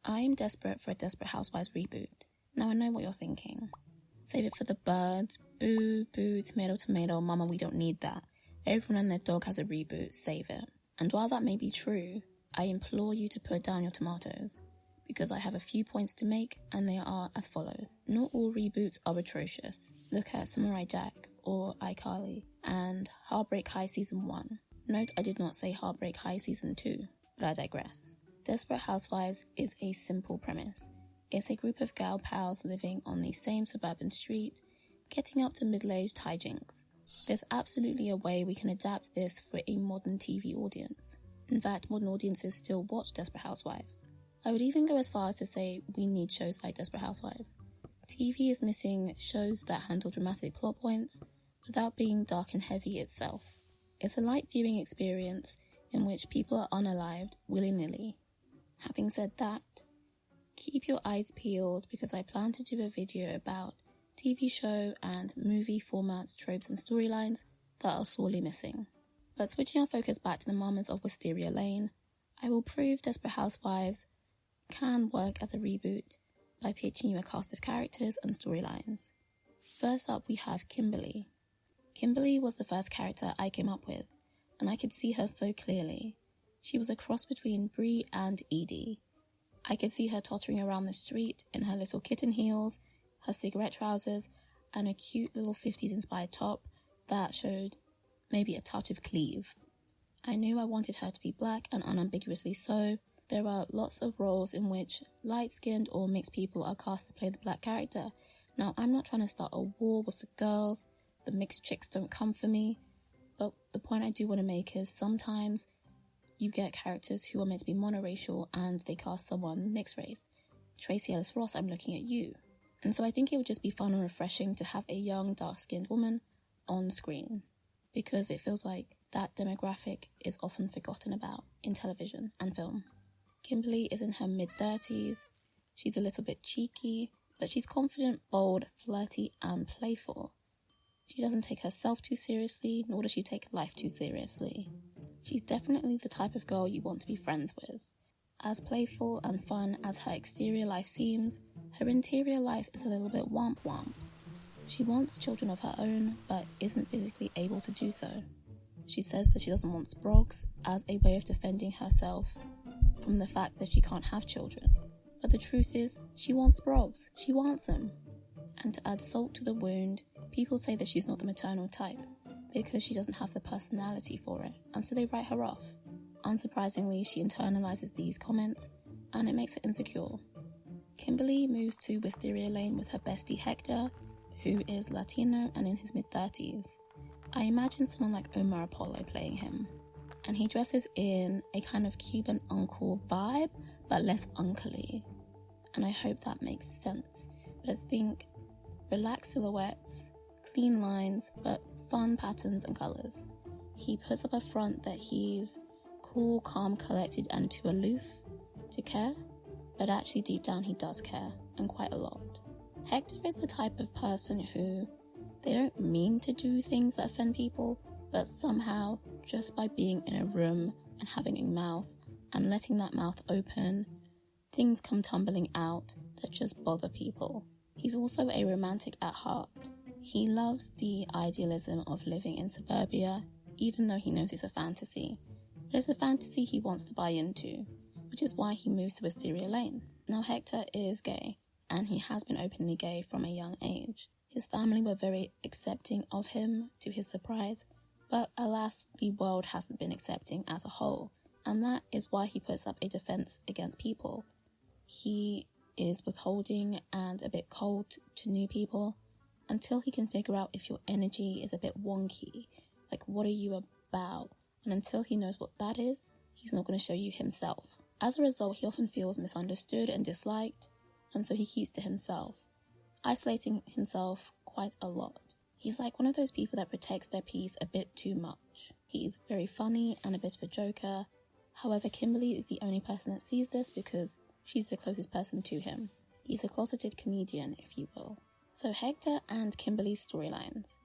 I'm desperate for a Desperate Housewives reboot. Now I know what you're thinking. Save it for the birds. Boo, boo, tomato, tomato, mama, we don't need that. Everyone and their dog has a reboot, save it. And while that may be true, I implore you to put down your tomatoes, because I have a few points to make, and they are as follows. Not all reboots are atrocious. Look at Samurai Jack or iCarly and Heartbreak High Season 1. Note I did not say Heartbreak High Season 2, but I digress. Desperate Housewives is a simple premise. It's a group of gal pals living on the same suburban street, getting up to middle-aged hijinks. There's absolutely a way we can adapt this for a modern TV audience. In fact, modern audiences still watch Desperate Housewives. I would even go as far as to say we need shows like Desperate Housewives. TV is missing shows that handle dramatic plot points without being dark and heavy itself. It's a light viewing experience in which people are unalived willy-nilly. Having said that, keep your eyes peeled because I plan to do a video about TV show and movie formats, tropes and storylines that are sorely missing. But switching our focus back to the mamas of Wisteria Lane, I will prove Desperate Housewives can work as a reboot by pitching you a cast of characters and storylines. First up, we have Kimberly. Kimberly was the first character I came up with, and I could see her so clearly. She was a cross between Bree and Edie. I could see her tottering around the street in her little kitten heels, her cigarette trousers, and a cute little 50s inspired top that showed maybe a touch of cleave. I knew I wanted her to be black and unambiguously so. There are lots of roles in which light-skinned or mixed people are cast to play the black character. Now, I'm not trying to start a war with the girls. The mixed chicks don't come for me. But the point I do want to make is sometimes you get characters who are meant to be monoracial and they cast someone mixed race. Tracy Ellis Ross, I'm looking at you. And so I think it would just be fun and refreshing to have a young, dark-skinned woman on screen, because it feels like that demographic is often forgotten about in television and film. Kimberly is in her mid-30s. She's a little bit cheeky, but she's confident, bold, flirty, and playful. She doesn't take herself too seriously, nor does she take life too seriously. She's definitely the type of girl you want to be friends with. As playful and fun as her exterior life seems, her interior life is a little bit womp-womp. She wants children of her own, but isn't physically able to do so. She says that she doesn't want sprogs as a way of defending herself from the fact that she can't have children. But the truth is, she wants sprogs. She wants them. And to add salt to the wound, people say that she's not the maternal type because she doesn't have the personality for it, and so they write her off. Unsurprisingly, she internalizes these comments, and it makes her insecure. Kimberly moves to Wisteria Lane with her bestie Hector, who is Latino and in his mid-30s. I imagine someone like Omar Apollo playing him. And he dresses in a kind of Cuban uncle vibe, but less uncle-y. And I hope that makes sense. But think relaxed silhouettes, clean lines, but fun patterns and colours. He puts up a front that he's cool, calm, collected, and too aloof to care, but actually deep down he does care, and quite a lot. Hector is the type of person who they don't mean to do things that offend people, but somehow, just by being in a room and having a mouth and letting that mouth open, things come tumbling out that just bother people. He's also a romantic at heart. He loves the idealism of living in suburbia, even though he knows it's a fantasy. But it's a fantasy he wants to buy into, which is why he moves to Wisteria Lane. Now, Hector is gay, and he has been openly gay from a young age. His family were very accepting of him, to his surprise, but alas, the world hasn't been accepting as a whole, and that is why he puts up a defense against people. He is withholding and a bit cold to new people until he can figure out if your energy is a bit wonky, like what are you about, and until he knows what that is, he's not going to show you himself. As a result, he often feels misunderstood and disliked, and so he keeps to himself, isolating himself quite a lot. He's like one of those people that protects their peace a bit too much. He is very funny and a bit of a joker. However, Kimberly is the only person that sees this because she's the closest person to him. He's a closeted comedian, if you will. So Hector and Kimberly's storylines.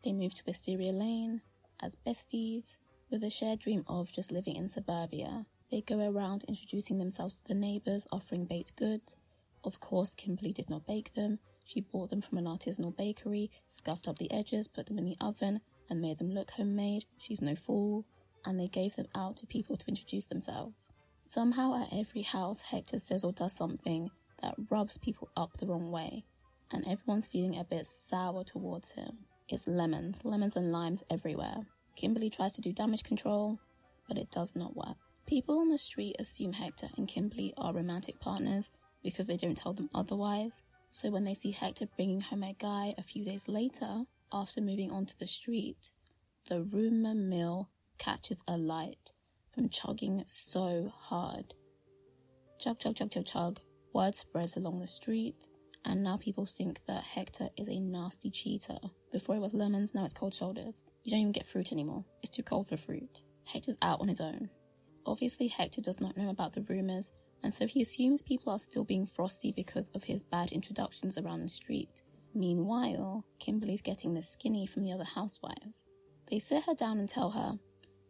They move to Wisteria Lane as besties with a shared dream of just living in suburbia. They go around introducing themselves to the neighbours, offering baked goods. Of course, Kimberly did not bake them. She bought them from an artisanal bakery, scuffed up the edges, put them in the oven, and made them look homemade. She's no fool. And they gave them out to people to introduce themselves. Somehow at every house, Hector says or does something that rubs people up the wrong way, and everyone's feeling a bit sour towards him. It's lemons and limes everywhere. Kimberly tries to do damage control, but it does not work. People on the street assume Hector and Kimberly are romantic partners because they don't tell them otherwise. So when they see Hector bringing home a guy a few days later, after moving onto the street, the rumour mill catches a light from chugging so hard. Chug, chug, chug, chug, chug. Word spreads along the street, and now people think that Hector is a nasty cheater. Before it was lemons, now it's cold shoulders. You don't even get fruit anymore. It's too cold for fruit. Hector's out on his own. Obviously, Hector does not know about the rumours, and so he assumes people are still being frosty because of his bad introductions around the street. Meanwhile, Kimberly's getting the skinny from the other housewives. They sit her down and tell her,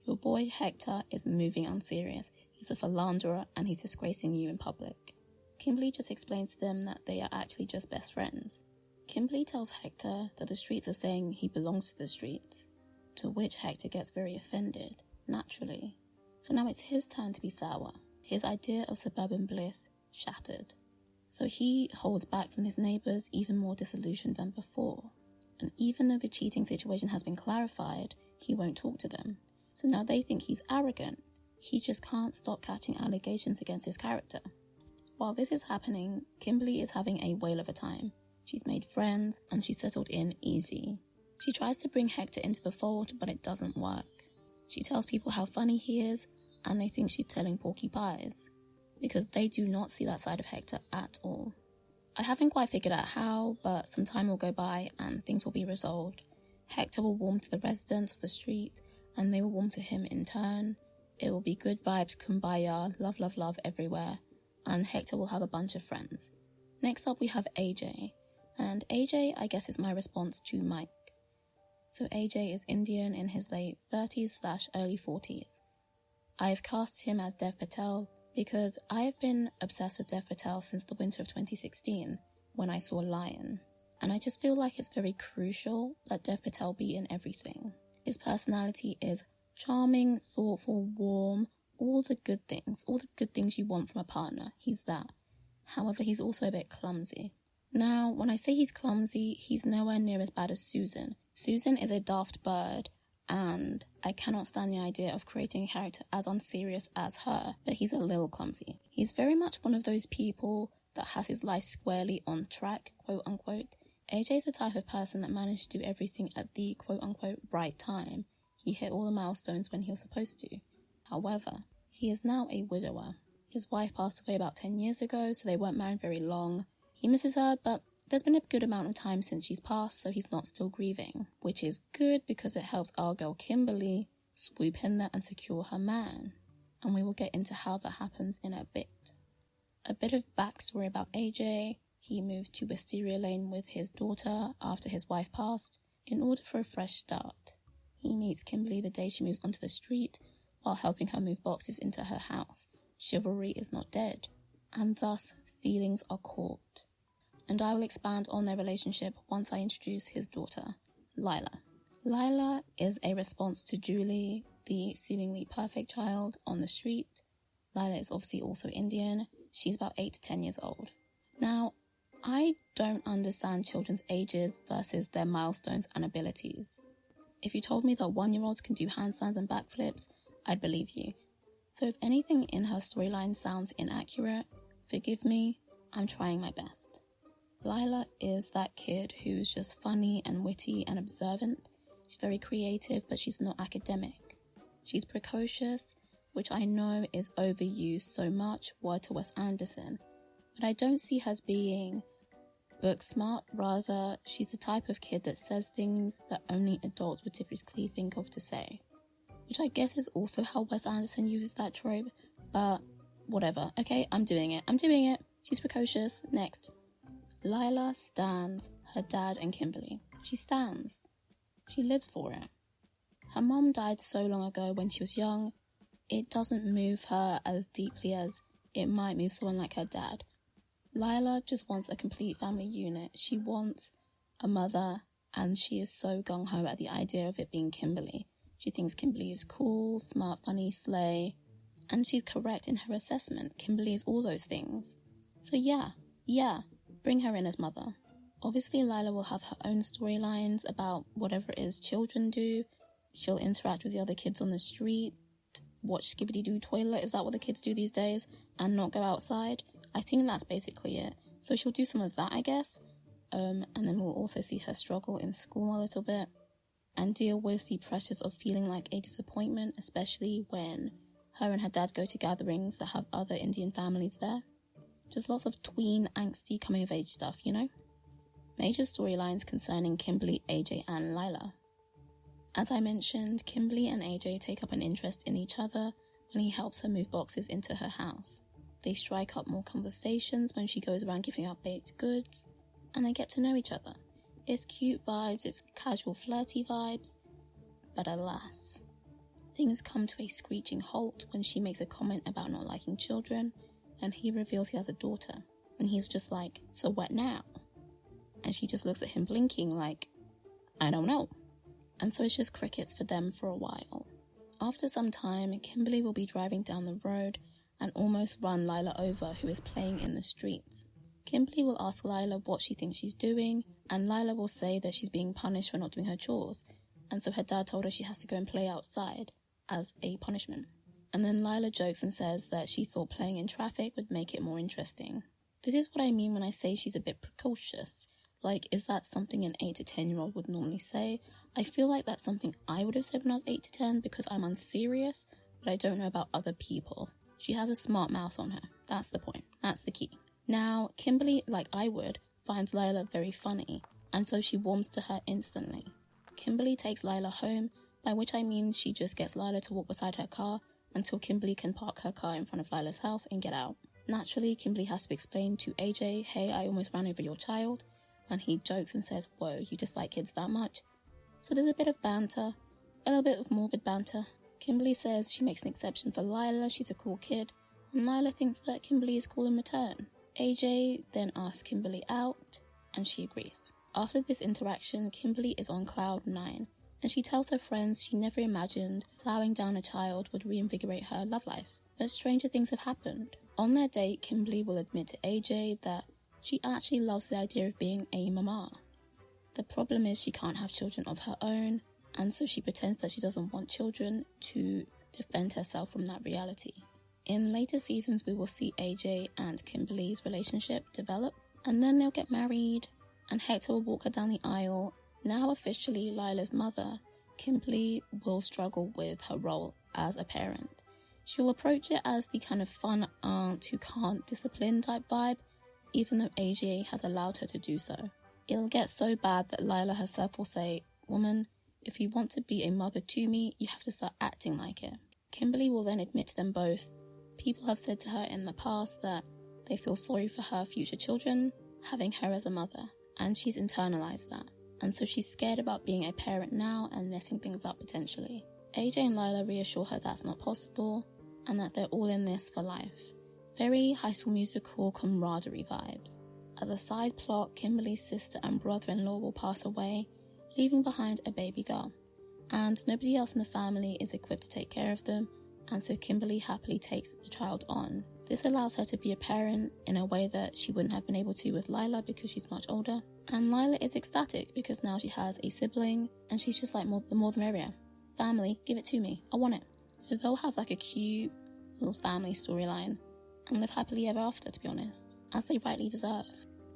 "Your boy Hector is moving unserious. He's a philanderer and he's disgracing you in public." Kimberly just explains to them that they are actually just best friends. Kimberly tells Hector that the streets are saying he belongs to the streets, to which Hector gets very offended, naturally. So now it's his turn to be sour. His idea of suburban bliss shattered. So he holds back from his neighbours, even more disillusioned than before. And even though the cheating situation has been clarified, he won't talk to them. So now they think he's arrogant. He just can't stop catching allegations against his character. While this is happening, Kimberly is having a whale of a time. She's made friends and she's settled in easy. She tries to bring Hector into the fold, but it doesn't work. She tells people how funny he is, and they think she's telling porky pies, because they do not see that side of Hector at all. I haven't quite figured out how, but some time will go by and things will be resolved. Hector will warm to the residents of the street, and they will warm to him in turn. It will be good vibes, kumbaya, love, love, love everywhere, and Hector will have a bunch of friends. Next up we have Ajay, and Ajay, I guess, is my response to Mike. So Ajay is Indian in his late 30s/early 40s. I've cast him as Dev Patel because I have been obsessed with Dev Patel since the winter of 2016 when I saw Lion. And I just feel like it's very crucial that Dev Patel be in everything. His personality is charming, thoughtful, warm, all the good things you want from a partner. He's that. However, he's also a bit clumsy. Now, when I say he's clumsy, he's nowhere near as bad as Susan. Susan is a daft bird, and I cannot stand the idea of creating a character as unserious as her, but he's a little clumsy. He's very much one of those people that has his life squarely on track, quote unquote. AJ's the type of person that managed to do everything at the quote unquote right time. He hit all the milestones when he was supposed to. However, he is now a widower. His wife passed away about 10 years ago, so they weren't married very long. He misses her, but there's been a good amount of time since she's passed, so he's not still grieving, which is good because it helps our girl Kimberly swoop in there and secure her man. And we will get into how that happens in a bit. A bit of backstory about Ajay. He moved to Wisteria Lane with his daughter after his wife passed in order for a fresh start. He meets Kimberly the day she moves onto the street while helping her move boxes into her house. Chivalry is not dead, and thus feelings are caught. And I will expand on their relationship once I introduce his daughter, Lila. Lila is a response to Julie, the seemingly perfect child on the street. Lila is obviously also Indian. She's about 8 to 10 years old. Now, I don't understand children's ages versus their milestones and abilities. If you told me that 1-year-olds can do handstands and backflips, I'd believe you. So if anything in her storyline sounds inaccurate, forgive me, I'm trying my best. Lila is that kid who's just funny and witty and observant. She's very creative, but she's not academic. She's precocious, which I know is overused so much, word to Wes Anderson. But I don't see her as being book smart, rather she's the type of kid that says things that only adults would typically think of to say. Which I guess is also how Wes Anderson uses that trope, but whatever. Okay, I'm doing it. She's precocious. Next. Lila stands her dad and Kimberly. She stands. She lives for it. Her mom died so long ago when she was young, it doesn't move her as deeply as it might move someone like her dad. Lila just wants a complete family unit. She wants a mother, and she is so gung-ho at the idea of it being Kimberly. She thinks Kimberly is cool, smart, funny, slay, and she's correct in her assessment. Kimberly is all those things. So yeah, bring her in as mother. Obviously, Lila will have her own storylines about whatever it is children do. She'll interact with the other kids on the street, watch Skibbity-Doo toilet, is that what the kids do these days, and not go outside. I think that's basically it. So she'll do some of that, I guess. And then we'll also see her struggle in school a little bit and deal with the pressures of feeling like a disappointment, especially when her and her dad go to gatherings that have other Indian families there. Just lots of tween, angsty, coming-of-age stuff, you know? Major storylines concerning Kimberly, Ajay, and Lila. As I mentioned, Kimberly and Ajay take up an interest in each other when he helps her move boxes into her house. They strike up more conversations when she goes around giving out baked goods, and they get to know each other. It's cute vibes, it's casual flirty vibes, but alas, things come to a screeching halt when she makes a comment about not liking children, and he reveals he has a daughter, and he's just like, so what now? And she just looks at him blinking like, I don't know. And so it's just crickets for them for a while. After some time, Kimberly will be driving down the road and almost run Lila over, who is playing in the streets. Kimberly will ask Lila what she thinks she's doing, and Lila will say that she's being punished for not doing her chores, and so her dad told her she has to go and play outside as a punishment. And then Lila jokes and says that she thought playing in traffic would make it more interesting. This is what I mean when I say she's a bit precocious. Like, is that something an 8 to 10-year-old would normally say? I feel like that's something I would have said when I was 8 to 10 because I'm unserious, but I don't know about other people. She has a smart mouth on her. That's the point. That's the key. Now, Kimberly, like I would, finds Lila very funny, and so she warms to her instantly. Kimberly takes Lila home, by which I mean she just gets Lila to walk beside her car until Kimberly can park her car in front of Lila's house and get out. Naturally, Kimberly has to explain to Ajay, hey, I almost ran over your child, and he jokes and says, whoa, you dislike kids that much? So there's a bit of banter, a little bit of morbid banter. Kimberly says she makes an exception for Lila, she's a cool kid, and Lila thinks that Kimberly is cool in return. Ajay then asks Kimberly out, and she agrees. After this interaction, Kimberly is on cloud 9, and she tells her friends she never imagined plowing down a child would reinvigorate her love life. But stranger things have happened. On their date, Kimberly will admit to Ajay that she actually loves the idea of being a mama. The problem is she can't have children of her own, and so she pretends that she doesn't want children to defend herself from that reality. In later seasons, we will see Ajay and Kimberly's relationship develop, and then they'll get married, and Hector will walk her down the aisle. Now officially Lila's mother, Kimberly will struggle with her role as a parent. She'll approach it as the kind of fun aunt who can't discipline type vibe, even though Ajay has allowed her to do so. It'll get so bad that Lila herself will say, woman, if you want to be a mother to me, you have to start acting like it. Kimberly will then admit to them both. People have said to her in the past that they feel sorry for her future children having her as a mother, and she's internalized that. And so she's scared about being a parent now and messing things up potentially. Ajay and Lila reassure her that's not possible and that they're all in this for life. Very High School Musical camaraderie vibes. As a side plot, Kimberly's sister and brother-in-law will pass away, leaving behind a baby girl. And nobody else in the family is equipped to take care of them, and so Kimberly happily takes the child on. This allows her to be a parent in a way that she wouldn't have been able to with Lila because she's much older. And Lila is ecstatic because now she has a sibling, and she's just like, the more the merrier. Family, give it to me. I want it. So they'll have like a cute little family storyline and live happily ever after, to be honest, as they rightly deserve.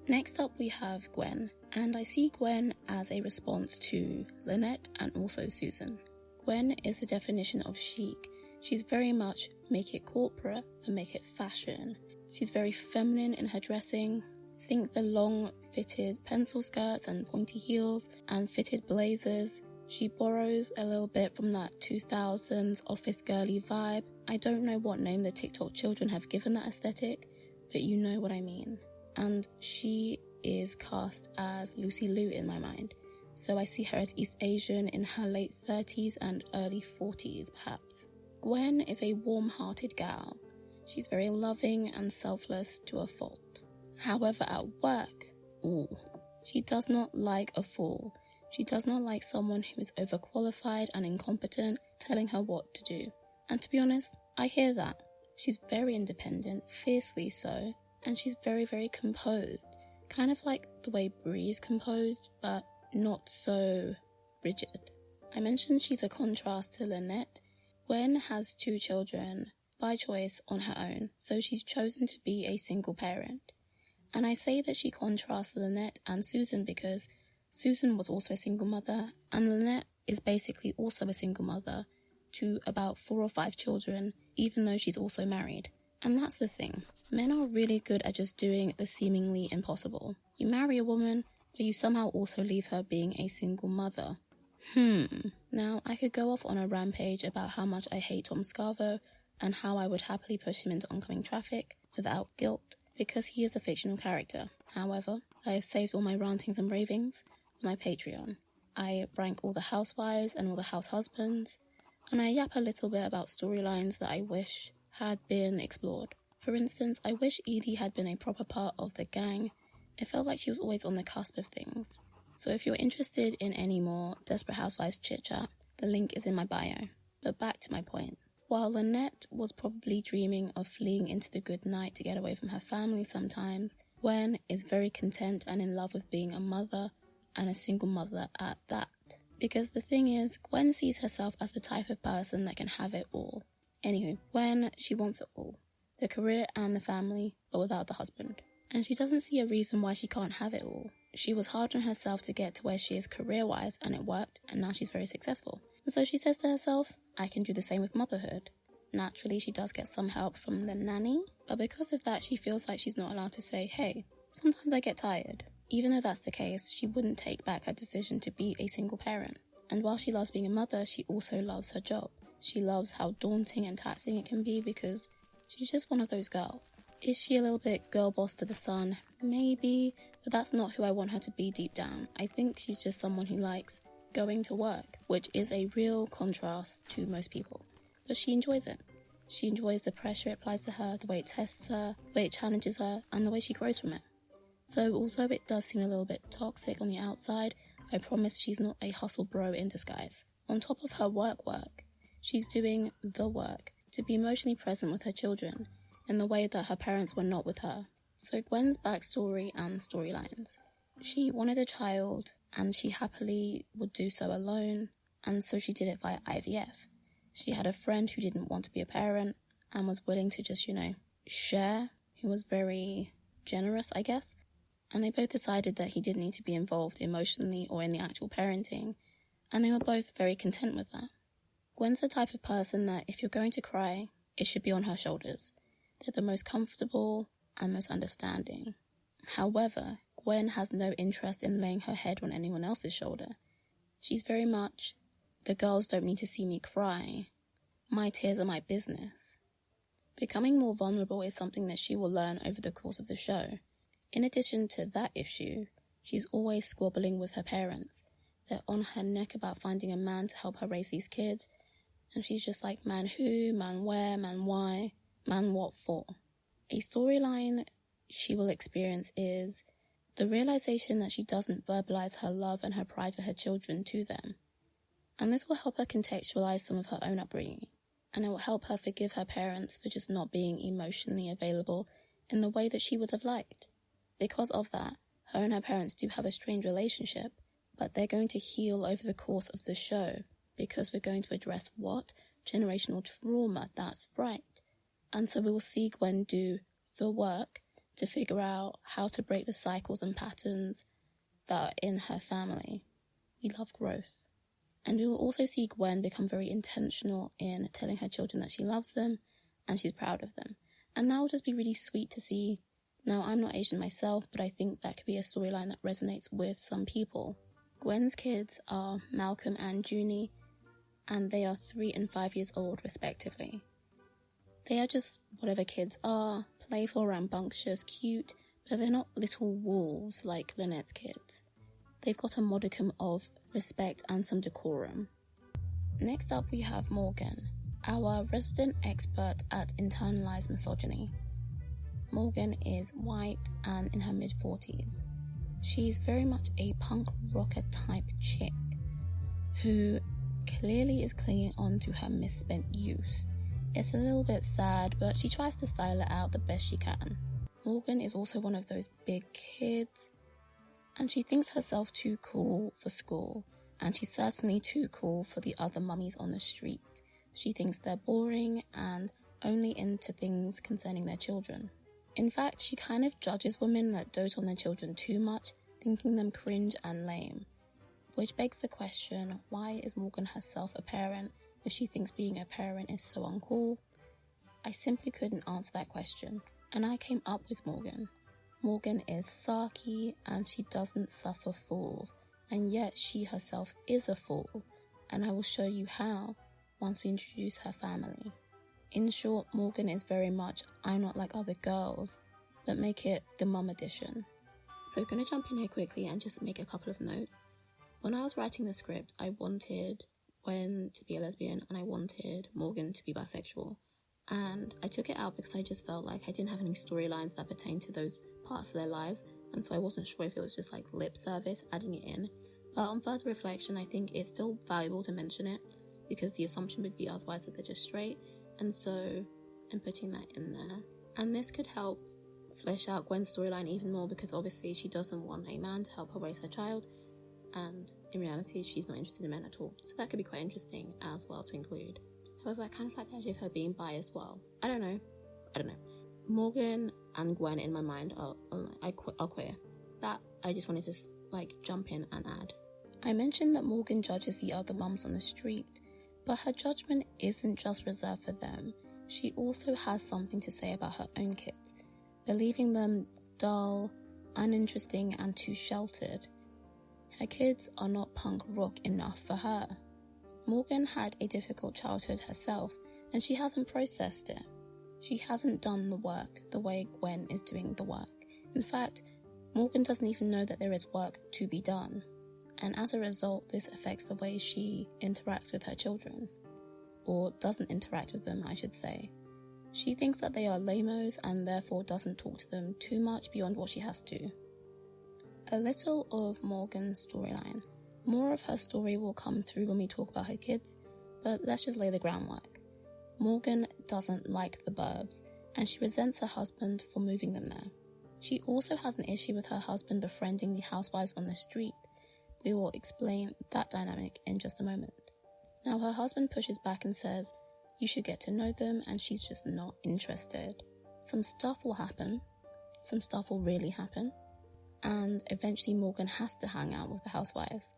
Next up we have Gwen, and I see Gwen as a response to Lynette and also Susan. Gwen is the definition of chic. She's very much make it corporate and make it fashion. She's very feminine in her dressing. Think the long fitted pencil skirts and pointy heels and fitted blazers. She borrows a little bit from that 2000s office girly vibe. I don't know what name the TikTok children have given that aesthetic, but you know what I mean. And she is cast as Lucy Liu in my mind. So I see her as East Asian in her late 30s and early 40s perhaps. Gwen is a warm-hearted gal. She's very loving and selfless to a fault. However, at work, she does not like a fool. She does not like someone who is overqualified and incompetent telling her what to do. And to be honest, I hear that. She's very independent, fiercely so, and she's very, very composed. Kind of like the way Bree is composed, but not so rigid. I mentioned she's a contrast to Lynette. Gwen has 2 children by choice on her own, so she's chosen to be a single parent. And I say that she contrasts Lynette and Susan because Susan was also a single mother, and Lynette is basically also a single mother to about 4 or 5 children, even though she's also married. And that's the thing. Men are really good at just doing the seemingly impossible. You marry a woman, but you somehow also leave her being a single mother. Now, I could go off on a rampage about how much I hate Tom Scavo and how I would happily push him into oncoming traffic without guilt, because he is a fictional character. However, I have saved all my rantings and ravings on my Patreon. I rank all the housewives and all the house husbands, and I yap a little bit about storylines that I wish had been explored. For instance, I wish Edie had been a proper part of the gang. It felt like she was always on the cusp of things. So if you're interested in any more Desperate Housewives chit-chat, the link is in my bio. But back to my point. While Lynette was probably dreaming of fleeing into the good night to get away from her family sometimes, Gwen is very content and in love with being a mother, and a single mother at that. Because the thing is, Gwen sees herself as the type of person that can have it all. Anywho, Gwen, she wants it all. The career and the family, but without the husband. And she doesn't see a reason why she can't have it all. She was hard on herself to get to where she is career-wise, and it worked, and now she's very successful. And so she says to herself, I can do the same with motherhood. Naturally, she does get some help from the nanny, but because of that, she feels like she's not allowed to say, hey, sometimes I get tired. Even though that's the case, she wouldn't take back her decision to be a single parent. And while she loves being a mother, she also loves her job. She loves how daunting and taxing it can be because she's just one of those girls. Is she a little bit girl boss to the sun? Maybe, but that's not who I want her to be deep down. I think she's just someone who likes going to work, which is a real contrast to most people. But she enjoys it. She enjoys the pressure it applies to her, the way it tests her, the way it challenges her, and the way she grows from it. So although it does seem a little bit toxic on the outside, I promise she's not a hustle bro in disguise. On top of her work, she's doing the work to be emotionally present with her children in the way that her parents were not with her. So Gwen's backstory and storylines. She wanted a child and she happily would do so alone, and so she did it via IVF. She had a friend who didn't want to be a parent and was willing to just, share, who was very generous, I guess. And they both decided that he didn't need to be involved emotionally or in the actual parenting, and they were both very content with that. Gwen's the type of person that if you're going to cry, it should be on her shoulders. They're the most comfortable and most understanding. However, Gwen has no interest in laying her head on anyone else's shoulder. She's very much, the girls don't need to see me cry. My tears are my business. Becoming more vulnerable is something that she will learn over the course of the show. In addition to that issue, she's always squabbling with her parents. They're on her neck about finding a man to help her raise these kids, and she's just like, man who, man where, man why, man what for? A storyline she will experience is the realization that she doesn't verbalize her love and her pride for her children to them. And this will help her contextualize some of her own upbringing, and it will help her forgive her parents for just not being emotionally available in the way that she would have liked. Because of that, her and her parents do have a strained relationship, but they're going to heal over the course of the show because we're going to address what? Generational trauma, that's right. And so we will see Gwen do the work to figure out how to break the cycles and patterns that are in her family. We love growth. And we will also see Gwen become very intentional in telling her children that she loves them and she's proud of them. And that will just be really sweet to see. Now, I'm not Asian myself, but I think that could be a storyline that resonates with some people. Gwen's kids are Malcolm and Juni, and they are 3 and 5 years old, respectively. They are just whatever kids are, playful, rambunctious, cute, but they're not little wolves like Lynette's kids. They've got a modicum of respect and some decorum. Next up, we have Morgan. Our resident expert at internalized misogyny. Morgan is white and in her mid-40s. She's very much a punk rocker type chick who clearly is clinging on to her misspent youth. It's a little bit sad, but she tries to style it out the best she can. Morgan is also one of those big kids, and she thinks herself too cool for school, and she's certainly too cool for the other mummies on the street. She thinks they're boring and only into things concerning their children. In fact, she kind of judges women that dote on their children too much, thinking them cringe and lame. Which begs the question, why is Morgan herself a parent if she thinks being a parent is so uncool? I simply couldn't answer that question, and I came up with Morgan. Morgan is sarky and she doesn't suffer fools, and yet she herself is a fool, and I will show you how once we introduce her family. In short, Morgan is very much I'm not like other girls, but make it the mum edition. So I'm going to jump in here quickly and just make a couple of notes. When I was writing the script, I wanted Gwen to be a lesbian and I wanted Morgan to be bisexual. And I took it out because I just felt like I didn't have any storylines that pertained to those parts of their lives, and so I wasn't sure if it was just like lip service adding it in. But on further reflection, I think it's still valuable to mention it because the assumption would be otherwise that they're just straight, and so I'm putting that in there. And this could help flesh out Gwen's storyline even more because obviously she doesn't want a man to help her raise her child, and in reality she's not interested in men at all, so that could be quite interesting as well to include. However, I kind of like the idea of her being bi as well. I don't know. Morgan and Gwen in my mind are queer. That I just wanted to jump in and add. I mentioned that Morgan judges the other mums on the street, but her judgment isn't just reserved for them. She also has something to say about her own kids, believing them dull, uninteresting and too sheltered. Her kids are not punk rock enough for her. Morgan had a difficult childhood herself, and she hasn't processed it. She hasn't done the work the way Gwen is doing the work. In fact, Morgan doesn't even know that there is work to be done. And as a result, this affects the way she interacts with her children. Or doesn't interact with them, I should say. She thinks that they are lamos and therefore doesn't talk to them too much beyond what she has to. A little of Morgan's storyline. More of her story will come through when we talk about her kids, but let's just lay the groundwork. Morgan doesn't like the burbs, and she resents her husband for moving them there. She also has an issue with her husband befriending the housewives on the street. We will explain that dynamic in just a moment. Now, her husband pushes back and says, you should get to know them, and she's just not interested. Some stuff will happen. Some stuff will really happen. And eventually Morgan has to hang out with the housewives.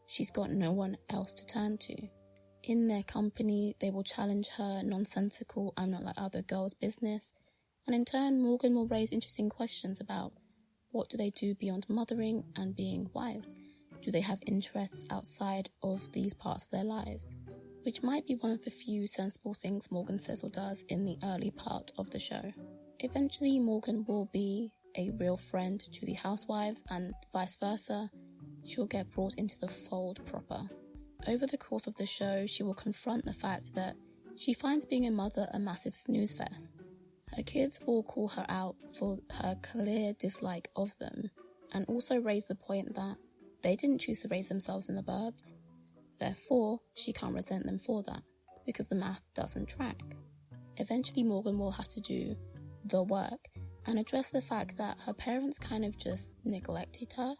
She's got no one else to turn to. In their company, they will challenge her nonsensical, I'm not like other girls business. And in turn, Morgan will raise interesting questions about what do they do beyond mothering and being wives? Do they have interests outside of these parts of their lives? Which might be one of the few sensible things Morgan says or does in the early part of the show. Eventually, Morgan will be a real friend to the housewives and vice versa. She'll get brought into the fold proper. Over the course of the show, she will confront the fact that she finds being a mother a massive snooze fest. Her kids will call her out for her clear dislike of them, and also raise the point that they didn't choose to raise themselves in the burbs. Therefore, she can't resent them for that, because the math doesn't track. Eventually, Morgan will have to do the work and address the fact that her parents kind of just neglected her.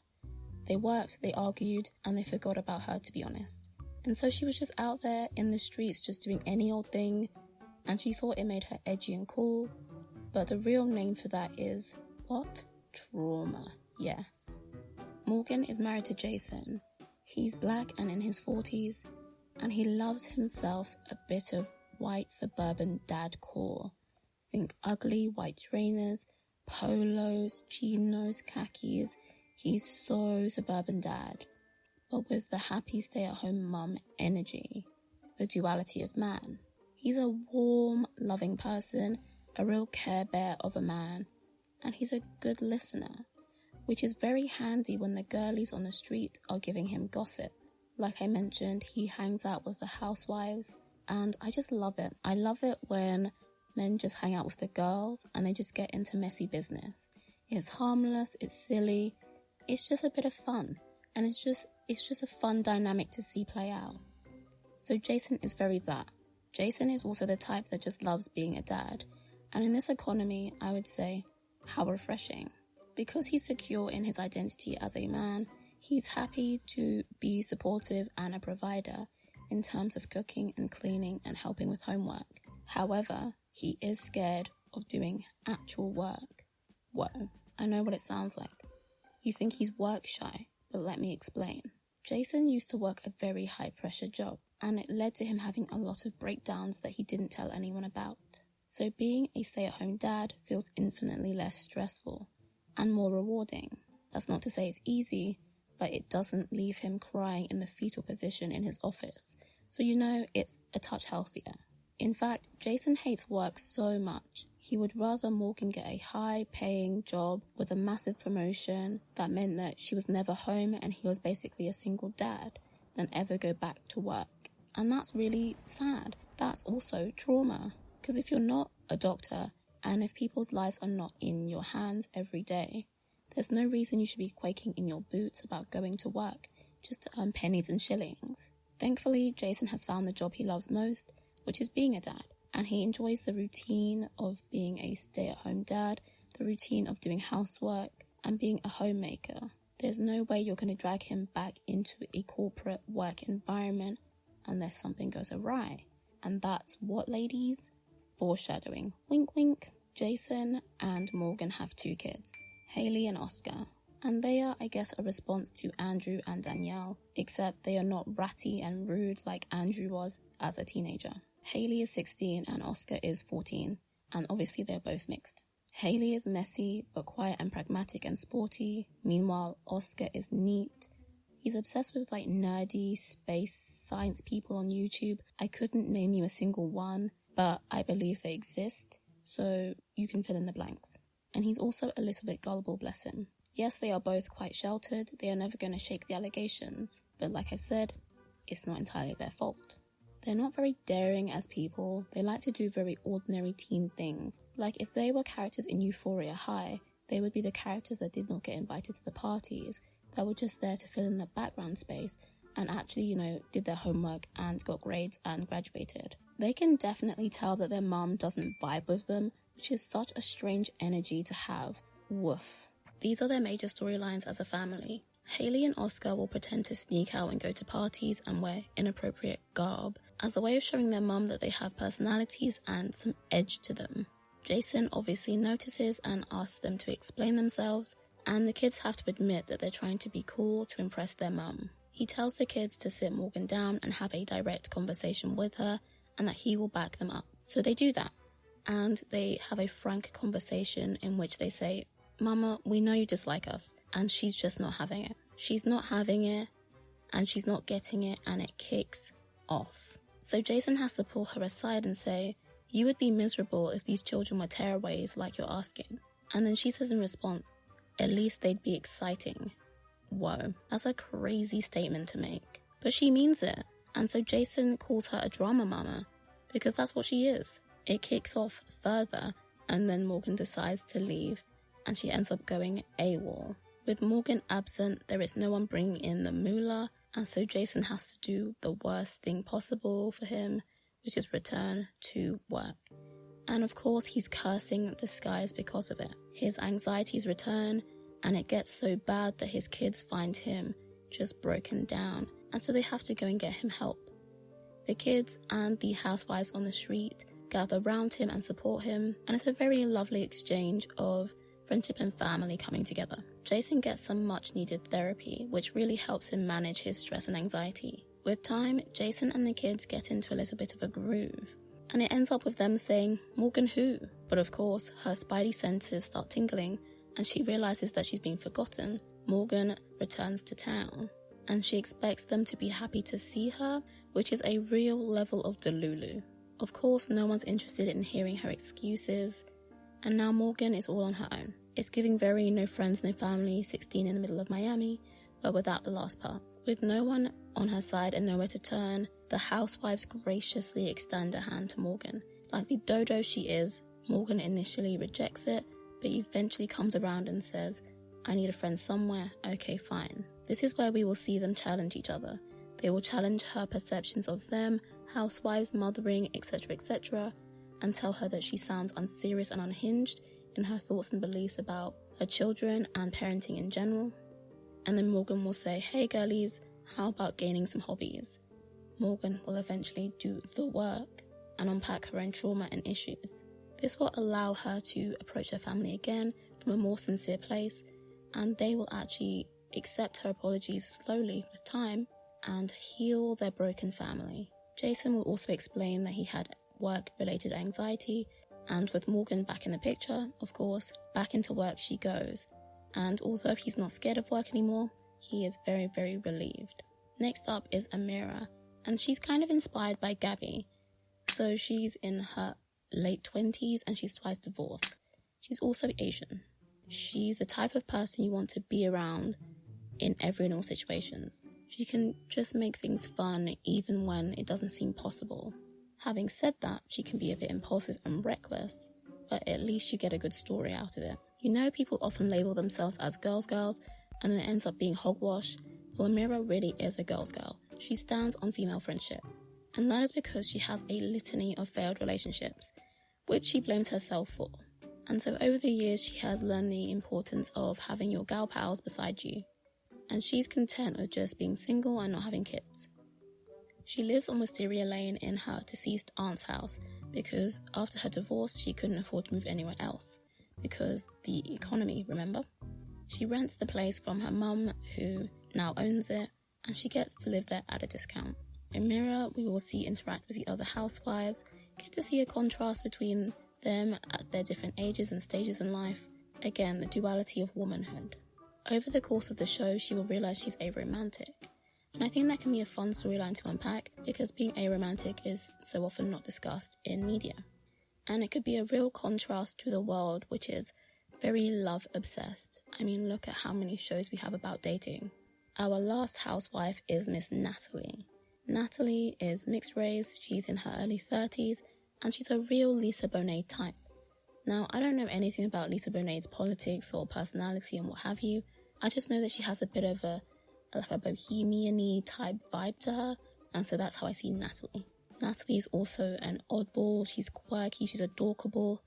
They worked, they argued, and they forgot about her, to be honest. And so she was just out there in the streets just doing any old thing, and she thought it made her edgy and cool. But the real name for that is, what? Trauma. Yes. Morgan is married to Jason. He's black and in his 40s, and he loves himself a bit of white suburban dad core. Think ugly white trainers, polos, chinos, khakis. He's so suburban dad, but with the happy stay-at-home mum energy, the duality of man. He's a warm, loving person, a real care bear of a man, and he's a good listener, which is very handy when the girlies on the street are giving him gossip. Like I mentioned, he hangs out with the housewives, And I just love it. I love it when men just hang out with the girls and they just get into messy business. It's harmless, it's silly, it's just a bit of fun. And it's just a fun dynamic to see play out. So Jason is very that. Jason is also the type that just loves being a dad. And in this economy, I would say, how refreshing. Because he's secure in his identity as a man, he's happy to be supportive and a provider in terms of cooking and cleaning and helping with homework. However, he is scared of doing actual work. Whoa, I know what it sounds like. You think he's work shy, but let me explain. Jason used to work a very high pressure job, and it led to him having a lot of breakdowns that he didn't tell anyone about. So being a stay-at-home dad feels infinitely less stressful and more rewarding. That's not to say it's easy, but it doesn't leave him crying in the fetal position in his office. So it's a touch healthier. In fact, Jason hates work so much, he would rather Morgan get a high-paying job with a massive promotion that meant that she was never home and he was basically a single dad than ever go back to work. And that's really sad. That's also trauma. Because if you're not a doctor and if people's lives are not in your hands every day, there's no reason you should be quaking in your boots about going to work just to earn pennies and shillings. Thankfully, Jason has found the job he loves most, which is being a dad. And he enjoys the routine of being a stay-at-home dad, the routine of doing housework, and being a homemaker. There's no way you're going to drag him back into a corporate work environment unless something goes awry. And that's what, ladies? Foreshadowing. Wink, wink. Jason and Morgan have 2 kids, Hayley and Oscar. And they are, I guess, a response to Andrew and Danielle, except they are not ratty and rude like Andrew was as a teenager. Hayley is 16 and Oscar is 14, and obviously they're both mixed. Hayley is messy, but quiet and pragmatic and sporty. Meanwhile, Oscar is neat. He's obsessed with nerdy space science people on YouTube. I couldn't name you a single one, but I believe they exist, so you can fill in the blanks. And he's also a little bit gullible, bless him. Yes, they are both quite sheltered. They are never going to shake the allegations. But like I said, it's not entirely their fault. They're not very daring as people. They like to do very ordinary teen things. Like if they were characters in Euphoria High, they would be the characters that did not get invited to the parties, that were just there to fill in the background space and actually, did their homework and got grades and graduated. They can definitely tell that their mum doesn't vibe with them, which is such a strange energy to have. Woof. These are their major storylines as a family. Hayley and Oscar will pretend to sneak out and go to parties and wear inappropriate garb as a way of showing their mum that they have personalities and some edge to them. Jason obviously notices and asks them to explain themselves, and the kids have to admit that they're trying to be cool to impress their mum. He tells the kids to sit Morgan down and have a direct conversation with her and that he will back them up. So they do that, and they have a frank conversation in which they say, "Mama, we know you dislike us," and she's just not having it. She's not having it, and she's not getting it, and it kicks off. So Jason has to pull her aside and say, "You would be miserable if these children were tearaways like you're asking." And then she says in response, "At least they'd be exciting." Whoa, that's a crazy statement to make. But she means it. And so Jason calls her a drama mama, because that's what she is. It kicks off further, and then Morgan decides to leave, and she ends up going AWOL. With Morgan absent, there is no one bringing in the moolah, and so Jason has to do the worst thing possible for him, which is return to work. And of course, he's cursing the skies because of it. His anxieties return, and it gets so bad that his kids find him just broken down, and so they have to go and get him help. The kids and the housewives on the street gather around him and support him, and it's a very lovely exchange of friendship and family coming together. Jason gets some much needed therapy, which really helps him manage his stress and anxiety. With time, Jason and the kids get into a little bit of a groove, and it ends up with them saying, "Morgan who?" But of course, her spidey senses start tingling, and she realizes that she's being forgotten. Morgan returns to town, and she expects them to be happy to see her, which is a real level of delulu. Of course, no one's interested in hearing her excuses, and now Morgan is all on her own. It's giving very no friends, no family, 16 in the middle of Miami, but without the last part. With no one on her side and nowhere to turn, the housewives graciously extend a hand to Morgan. Like the dodo she is, Morgan initially rejects it, but eventually comes around and says, I need a friend somewhere, okay fine. This is where we will see them challenge each other. They will challenge her perceptions of them, housewives, mothering, etc., and tell her that she sounds unserious and unhinged in her thoughts and beliefs about her children and parenting in general. And then Morgan will say, hey girlies, how about gaining some hobbies? Morgan will eventually do the work and unpack her own trauma and issues. This will allow her to approach her family again from a more sincere place, and they will actually accept her apologies slowly with time and heal their broken family. Jason will also explain that he had work-related anxiety, and with Morgan back in the picture, of course, back into work she goes. And although he's not scared of work anymore, he is very, very relieved. Next up is Amira, and she's kind of inspired by Gabby. So she's in her late 20s and she's twice divorced. She's also Asian. She's the type of person you want to be around in every and all situations. She can just make things fun even when it doesn't seem possible. Having said that, she can be a bit impulsive and reckless, but at least you get a good story out of it. You know, people often label themselves as girls, and then it ends up being hogwash. Well, Amira really is a girl's girl. She stands on female friendship, and that is because she has a litany of failed relationships, which she blames herself for. And so over the years, she has learned the importance of having your gal pals beside you, and she's content with just being single and not having kids. She lives on Wisteria Lane in her deceased aunt's house because after her divorce, she couldn't afford to move anywhere else because the economy, remember? She rents the place from her mum, who now owns it, and she gets to live there at a discount. Amira, we will see interact with the other housewives, get to see a contrast between them at their different ages and stages in life. Again, the duality of womanhood. Over the course of the show, she will realise she's aromantic. And I think that can be a fun storyline to unpack because being aromantic is so often not discussed in media. And it could be a real contrast to the world, which is very love-obsessed. I mean, look at how many shows we have about dating. Our last housewife is Miss Natalie. Natalie is mixed race, she's in her early 30s, and she's a real Lisa Bonet type. Now, I don't know anything about Lisa Bonet's politics or personality and what have you. I just know that she has a bit of a bohemian-y type vibe to her, and so that's how I see Natalie. Natalie is also an oddball, she's quirky, she's adorkable.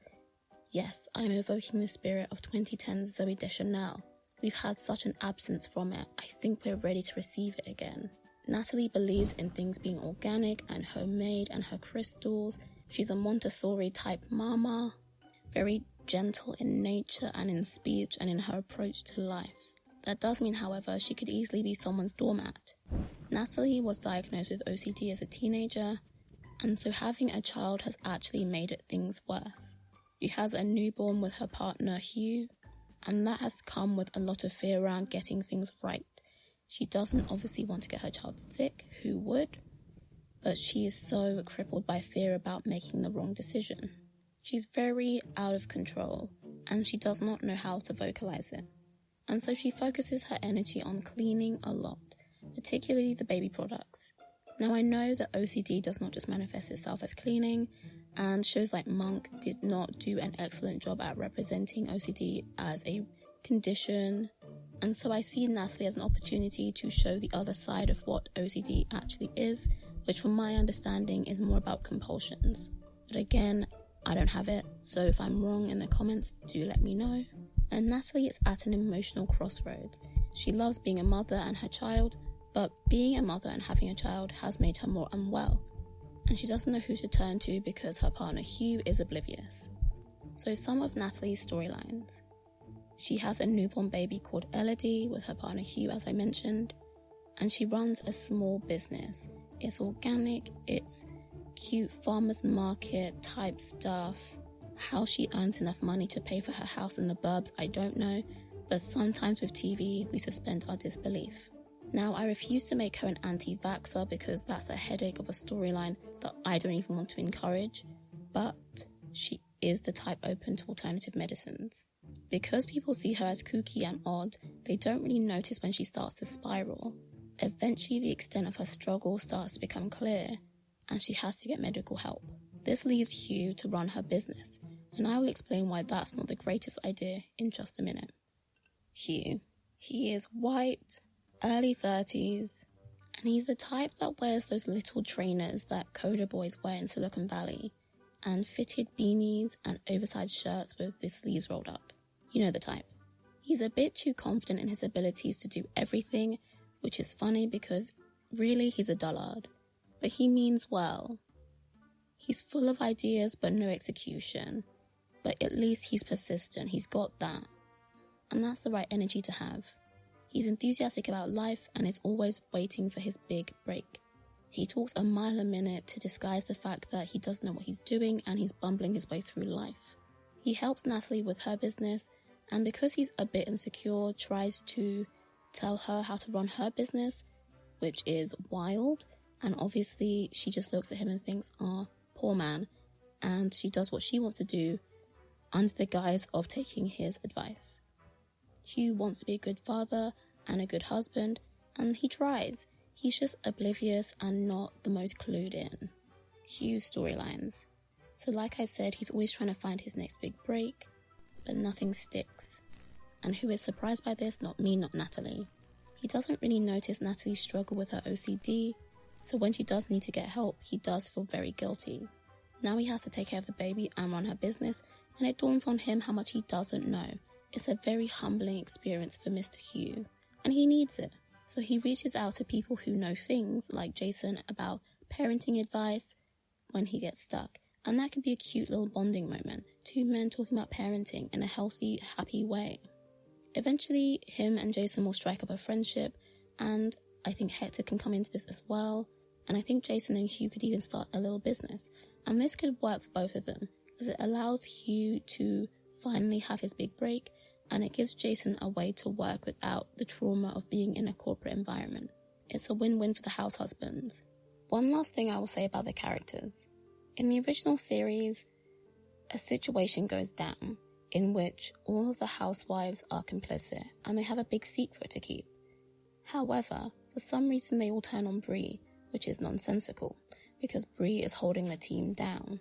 Yes, I'm evoking the spirit of 2010's Zooey Deschanel. We've had such an absence from it, I think we're ready to receive it again. Natalie believes in things being organic and homemade and her crystals. She's a Montessori type mama, very gentle in nature and in speech and in her approach to life. That does mean, however, she could easily be someone's doormat. Natalie was diagnosed with OCD as a teenager, and so having a child has actually made things worse. She has a newborn with her partner Hugh, and that has come with a lot of fear around getting things right. She doesn't obviously want to get her child sick, who would? But she is so crippled by fear about making the wrong decision. She's very out of control, and she does not know how to vocalize it. And so she focuses her energy on cleaning a lot, particularly the baby products. Now I know that OCD does not just manifest itself as cleaning, and shows like Monk did not do an excellent job at representing OCD as a condition. And so I see Natalie as an opportunity to show the other side of what OCD actually is, which from my understanding is more about compulsions. But again, I don't have it, so if I'm wrong in the comments, do let me know. And Natalie is at an emotional crossroads. She loves being a mother and her child, but being a mother and having a child has made her more unwell. And she doesn't know who to turn to because her partner Hugh is oblivious. So some of Natalie's storylines. She has a newborn baby called Edie with her partner Hugh, as I mentioned, and she runs a small business. It's organic, it's cute farmer's market type stuff. How she earns enough money to pay for her house in the burbs, I don't know, but sometimes with TV, we suspend our disbelief. Now, I refuse to make her an anti-vaxxer because that's a headache of a storyline that I don't even want to encourage, but she is the type open to alternative medicines. Because people see her as kooky and odd, they don't really notice when she starts to spiral. Eventually, the extent of her struggle starts to become clear, and she has to get medical help. This leaves Hugh to run her business, and I will explain why that's not the greatest idea in just a minute. Hugh. He is white, early 30s, and he's the type that wears those little trainers that coder boys wear in Silicon Valley, and fitted beanies and oversized shirts with the sleeves rolled up. You know the type. He's a bit too confident in his abilities to do everything, which is funny because really he's a dullard. But he means well. He's full of ideas but no execution. But at least he's persistent, he's got that. And that's the right energy to have. He's enthusiastic about life and is always waiting for his big break. He talks a mile a minute to disguise the fact that he doesn't know what he's doing and he's bumbling his way through life. He helps Natalie with her business, and because he's a bit insecure, tries to tell her how to run her business, which is wild, and obviously she just looks at him and thinks, oh, poor man, and she does what she wants to do under the guise of taking his advice. Hugh wants to be a good father and a good husband, and he tries. He's just oblivious and not the most clued in. Hugh's storylines. So like I said, he's always trying to find his next big break, but nothing sticks. And who is surprised by this? Not me, not Natalie. He doesn't really notice Natalie's struggle with her OCD, so when she does need to get help, he does feel very guilty. Now he has to take care of the baby and run her business, and it dawns on him how much he doesn't know. It's a very humbling experience for Mr. Hugh, and he needs it. So he reaches out to people who know things, like Jason, about parenting advice when he gets stuck. And that can be a cute little bonding moment. Two men talking about parenting in a healthy, happy way. Eventually, him and Jason will strike up a friendship, and I think Hector can come into this as well. And I think Jason and Hugh could even start a little business. And this could work for both of them, because it allows Hugh to finally have his big break, and it gives Jason a way to work without the trauma of being in a corporate environment. It's a win-win for the house husbands. One last thing I will say about the characters. In the original series, a situation goes down in which all of the housewives are complicit and they have a big secret to keep. However, for some reason they all turn on Bree, which is nonsensical, because Bree is holding the team down.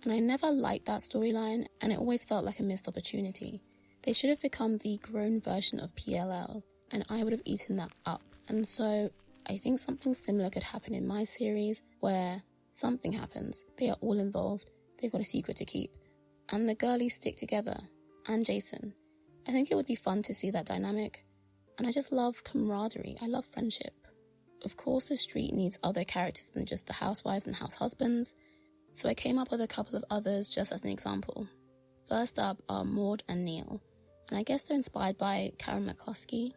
And I never liked that storyline, and it always felt like a missed opportunity. They should have become the grown version of PLL, and I would have eaten that up. And so I think something similar could happen in my series, where something happens, they are all involved, they've got a secret to keep, and the girlies stick together, and Jason. I think it would be fun to see that dynamic, and I just love camaraderie, I love friendship. Of course the street needs other characters than just the housewives and house husbands, so I came up with a couple of others just as an example. First up are Maude and Neil, and I guess they're inspired by Karen McCluskey.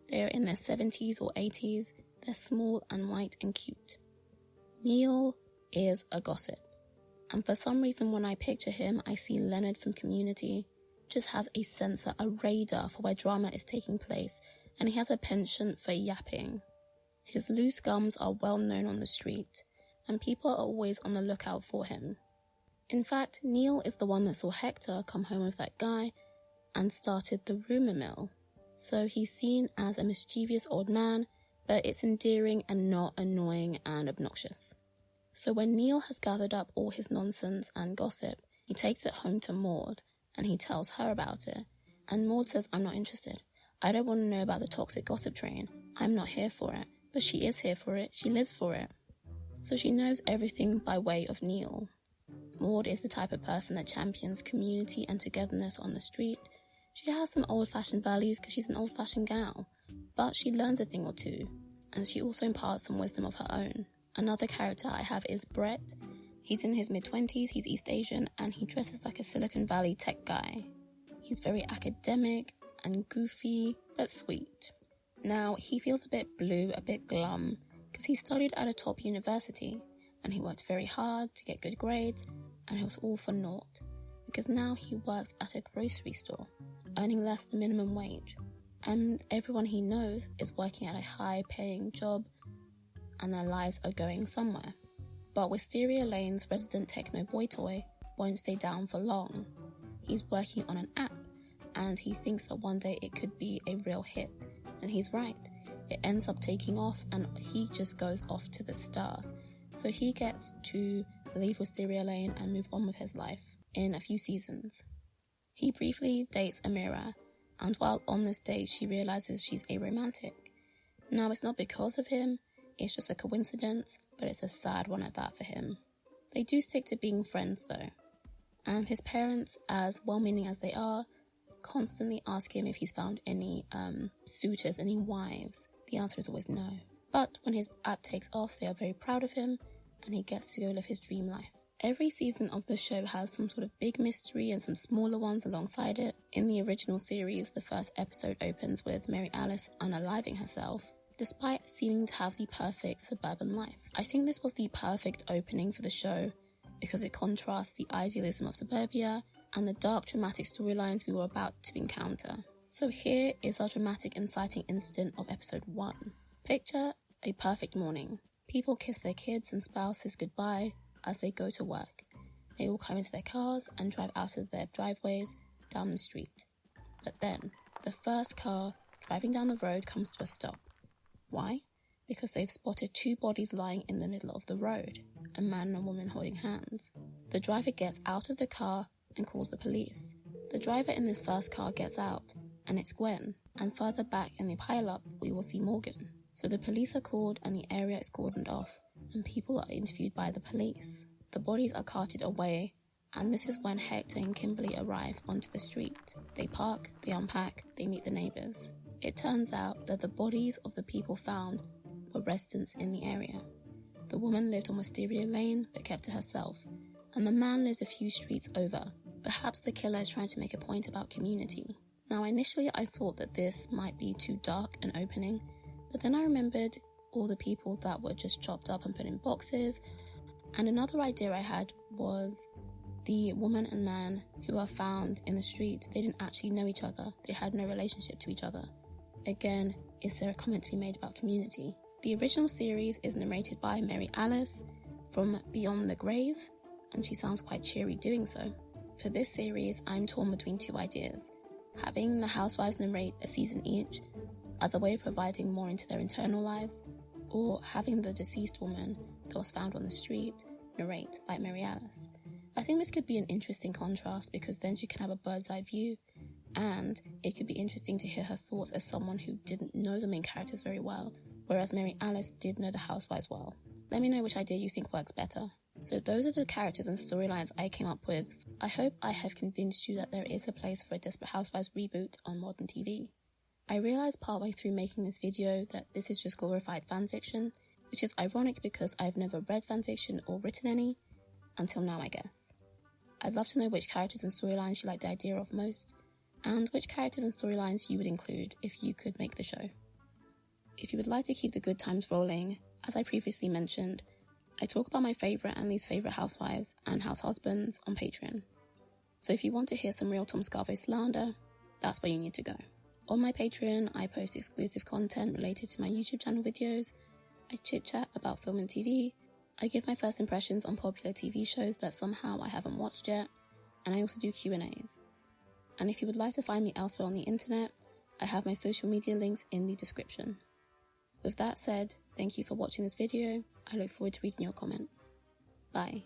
They're in their 70s or 80s, they're small and white and cute. Neil is a gossip, and for some reason when I picture him, I see Leonard from Community. Just has a sensor, a radar for where drama is taking place, and he has a penchant for yapping. His loose gums are well known on the street, and people are always on the lookout for him. In fact, Neil is the one that saw Hector come home with that guy and started the rumour mill. So he's seen as a mischievous old man, but it's endearing and not annoying and obnoxious. So when Neil has gathered up all his nonsense and gossip, he takes it home to Maude, and he tells her about it. And Maude says, I'm not interested. I don't want to know about the toxic gossip train. I'm not here for it. But she is here for it. She lives for it. So she knows everything by way of Neil. Maude is the type of person that champions community and togetherness on the street. She has some old-fashioned values because she's an old-fashioned gal, but she learns a thing or two, and she also imparts some wisdom of her own. Another character I have is Britt. He's in his mid-20s, he's East Asian, and he dresses like a Silicon Valley tech guy. He's very academic and goofy, but sweet. Now, he feels a bit blue, a bit glum, because he studied at a top university, and he worked very hard to get good grades, and it was all for naught, because now he works at a grocery store, earning less than minimum wage, and everyone he knows is working at a high-paying job, and their lives are going somewhere. But Wisteria Lane's resident techno boy toy won't stay down for long. He's working on an app, and he thinks that one day it could be a real hit, and he's right. It ends up taking off, and he just goes off to the stars. so he gets to leave Wisteria Lane and move on with his life in a few seasons. He briefly dates Amira, and while on this date she realises she's aromantic. Now, it's not because of him, it's just a coincidence, but it's a sad one at that for him. They do stick to being friends though, and his parents, as well-meaning as they are, constantly ask him if he's found any suitors, any wives. The answer is always no. But when his app takes off, they are very proud of him, and he gets to go live his dream life. Every season of the show has some sort of big mystery and some smaller ones alongside it. In the original series, the first episode opens with Mary Alice unaliving herself, despite seeming to have the perfect suburban life. I think this was the perfect opening for the show because it contrasts the idealism of suburbia and the dark dramatic storylines we were about to encounter. So here is our dramatic inciting incident of episode 1. Picture a perfect morning. People kiss their kids and spouses goodbye as they go to work. They all climb into their cars and drive out of their driveways down the street. But then, the first car driving down the road comes to a stop. Why? Because they've spotted 2 bodies lying in the middle of the road, a man and a woman holding hands. The driver gets out of the car and calls the police. The driver in this first car gets out, and it's Gwen, and further back in the pile-up we will see Morgan. So the police are called and the area is cordoned off, and people are interviewed by the police. The bodies are carted away, and this is when Hector and Kimberly arrive onto the street. They park, they unpack, they meet the neighbours. It turns out that the bodies of the people found were residents in the area. The woman lived on Wisteria Lane but kept to herself, and the man lived a few streets over. Perhaps the killer is trying to make a point about community. Now, initially I thought that this might be too dark an opening, but then I remembered all the people that were just chopped up and put in boxes, and another idea I had was the woman and man who are found in the street. They didn't actually know each other. They had no relationship to each other. Again, is there a comment to be made about community? The original series is narrated by Mary Alice from Beyond the Grave, and she sounds quite cheery doing so. For this series, I'm torn between 2 ideas. Having the housewives narrate a season each as a way of providing more into their internal lives, or having the deceased woman that was found on the street narrate like Mary Alice. I think this could be an interesting contrast because then she can have a bird's eye view, and it could be interesting to hear her thoughts as someone who didn't know the main characters very well, whereas Mary Alice did know the housewives well. Let me know which idea you think works better. So those are the characters and storylines I came up with. I hope I have convinced you that there is a place for a Desperate Housewives reboot on modern TV. I realised partway through making this video that this is just glorified fanfiction, which is ironic because I've never read fanfiction or written any, until now I guess. I'd love to know which characters and storylines you like the idea of most, and which characters and storylines you would include if you could make the show. If you would like to keep the good times rolling, as I previously mentioned, I talk about my favourite and least favourite housewives and house husbands on Patreon. So if you want to hear some real Tom Scavo slander, that's where you need to go. On my Patreon, I post exclusive content related to my YouTube channel videos, I chit-chat about film and TV, I give my first impressions on popular TV shows that somehow I haven't watched yet, and I also do Q&As. And if you would like to find me elsewhere on the internet, I have my social media links in the description. With that said, thank you for watching this video. I look forward to reading your comments. Bye.